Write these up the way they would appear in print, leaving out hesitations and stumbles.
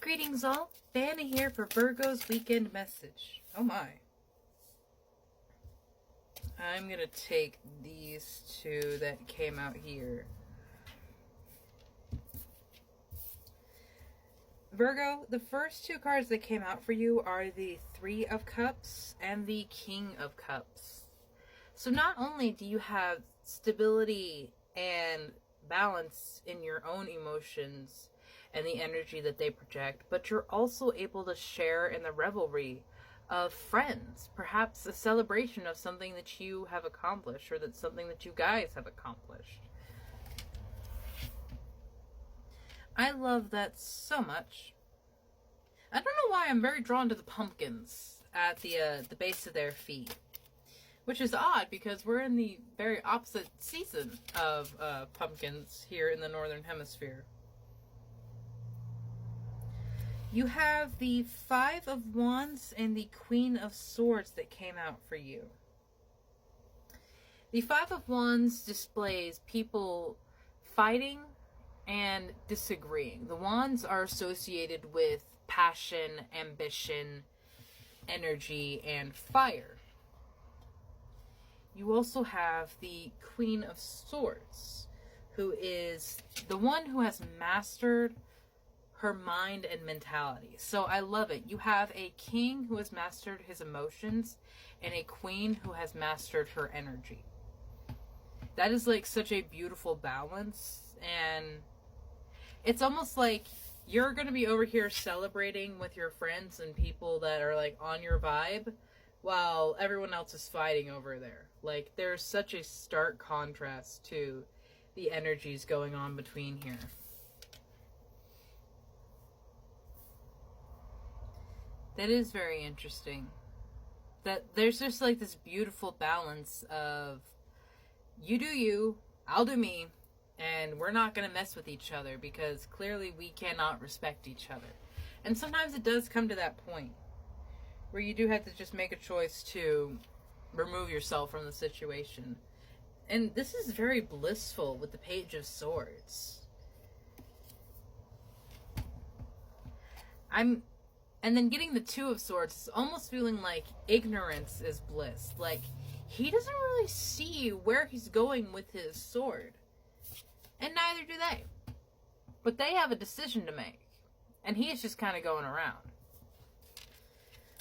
Greetings all, Vanna here for Virgo's weekend message. Oh my. I'm going to take these two that came out here. Virgo, the first two cards that came out for you are the Three of Cups and the King of Cups. So not only do you have stability and balance in your own emotions and the energy that they project, but you're also able to share in the revelry of friends, perhaps a celebration of something that you have accomplished or that's something that you guys have accomplished. I love that so much. I don't know why I'm very drawn to the pumpkins at the base of their feet, which is odd because we're in the very opposite season of pumpkins here in the Northern Hemisphere. You have the Five of Wands and the Queen of Swords that came out for you. The Five of Wands displays people fighting and disagreeing. The Wands are associated with passion, ambition, energy, and fire. You also have the Queen of Swords, who is the one who has mastered her mind and mentality. So I love it. You have a king who has mastered his emotions and a queen who has mastered her energy. That is like such a beautiful balance, and it's almost like you're going to be over here celebrating with your friends and people that are like on your vibe while everyone else is fighting over there. Like there's such a stark contrast to the energies going on between here. That is very interesting. That there's just like this beautiful balance of you do you, I'll do me, and we're not going to mess with each other because clearly we cannot respect each other. And sometimes it does come to that point where you do have to just make a choice to remove yourself from the situation. And this is very blissful with the Page of Swords. And then getting the Two of Swords, it's almost feeling like ignorance is bliss. Like, he doesn't really see where he's going with his sword. And neither do they. But they have a decision to make. And he's just kind of going around.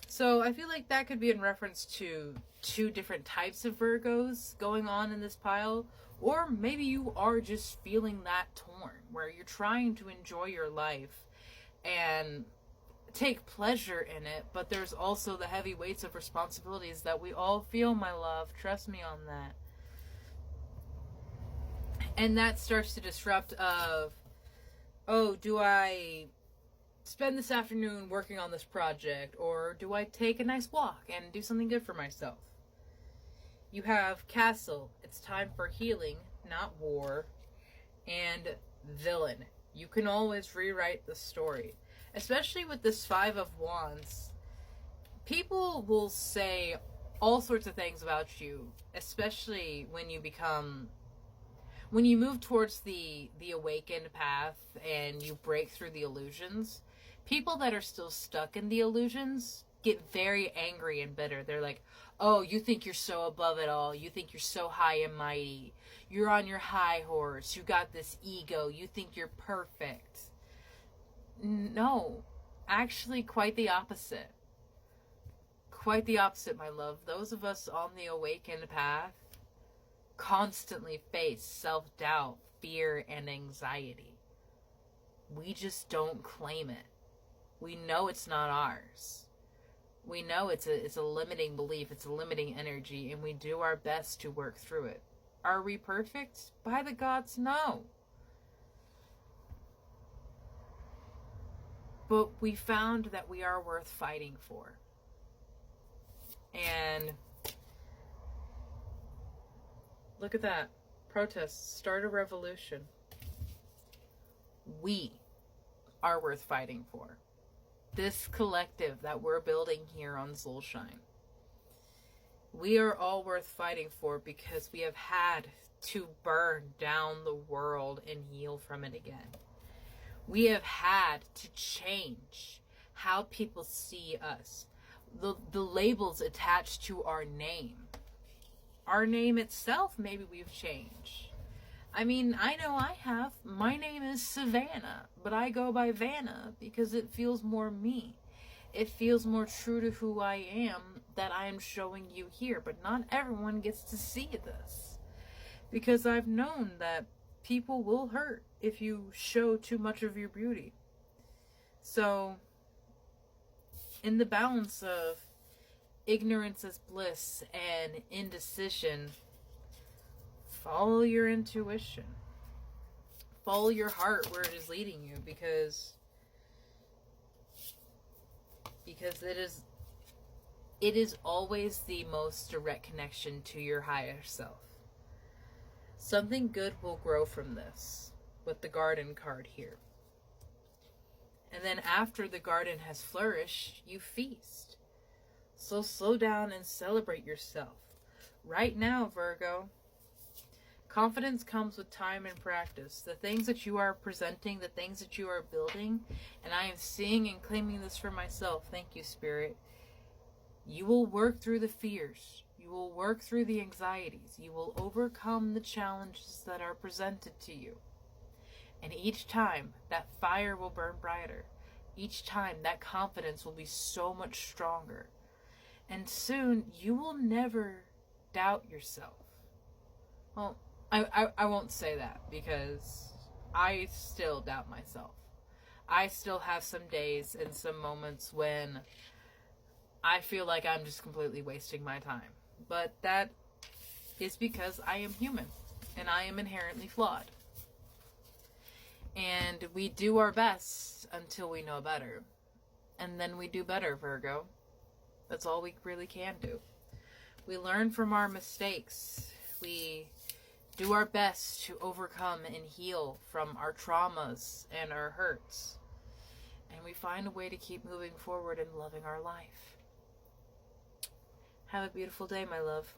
So I feel like that could be in reference to two different types of Virgos going on in this pile. Or maybe you are just feeling that torn, where you're trying to enjoy your life and take pleasure in it, but there's also the heavy weights of responsibilities that we all feel, my love. Trust me on that. And that starts to disrupt of, oh, do I spend this afternoon working on this project, or do I take a nice walk and do something good for myself? You have Castle. It's time for healing, not war. And Villain. You can always rewrite the story. Especially with this Five of Wands, people will say all sorts of things about you, especially when you move towards the awakened path and you break through the illusions. People that are still stuck in the illusions get very angry and bitter. They're like, oh, you think you're so above it all. You think you're so high and mighty. You're on your high horse. You got this ego. You think you're perfect. No, actually quite the opposite. Quite the opposite, my love. Those of us on the awakened path constantly face self-doubt, fear, and anxiety. We just don't claim it. We know it's not ours. We know it's a limiting belief, it's a limiting energy, and we do our best to work through it. Are we perfect? By the gods, no. But we found that we are worth fighting for. And look at that. Protests. Start a revolution. We are worth fighting for. This collective that we're building here on Soulshine. We are all worth fighting for because we have had to burn down the world and heal from it again. We have had to change how people see us. The labels attached to our name. Our name itself, maybe we've changed. I mean, I know I have. My name is Savannah, but I go by Vanna because it feels more me. It feels more true to who I am that I am showing you here. But not everyone gets to see this. Because I've known that people will hurt if you show too much of your beauty. So, in the balance of ignorance as bliss and indecision, follow your intuition. Follow your heart where it is leading you, because it is always the most direct connection to your higher self. Something good will grow from this, with the garden card here. And then after the garden has flourished, you feast. So slow down and celebrate yourself. Right now, Virgo, confidence comes with time and practice. The things that you are presenting, the things that you are building, and I am seeing and claiming this for myself. Thank you, Spirit. You will work through the fears. You will work through the anxieties. You will overcome the challenges that are presented to you. And each time, that fire will burn brighter. Each time, that confidence will be so much stronger. And soon, you will never doubt yourself. Well, I won't say that, because I still doubt myself. I still have some days and some moments when I feel like I'm just completely wasting my time. But that is because I am human, and I am inherently flawed. And we do our best until we know better. And then we do better, Virgo. That's all we really can do. We learn from our mistakes. We do our best to overcome and heal from our traumas and our hurts. And we find a way to keep moving forward and loving our life. Have a beautiful day, my love.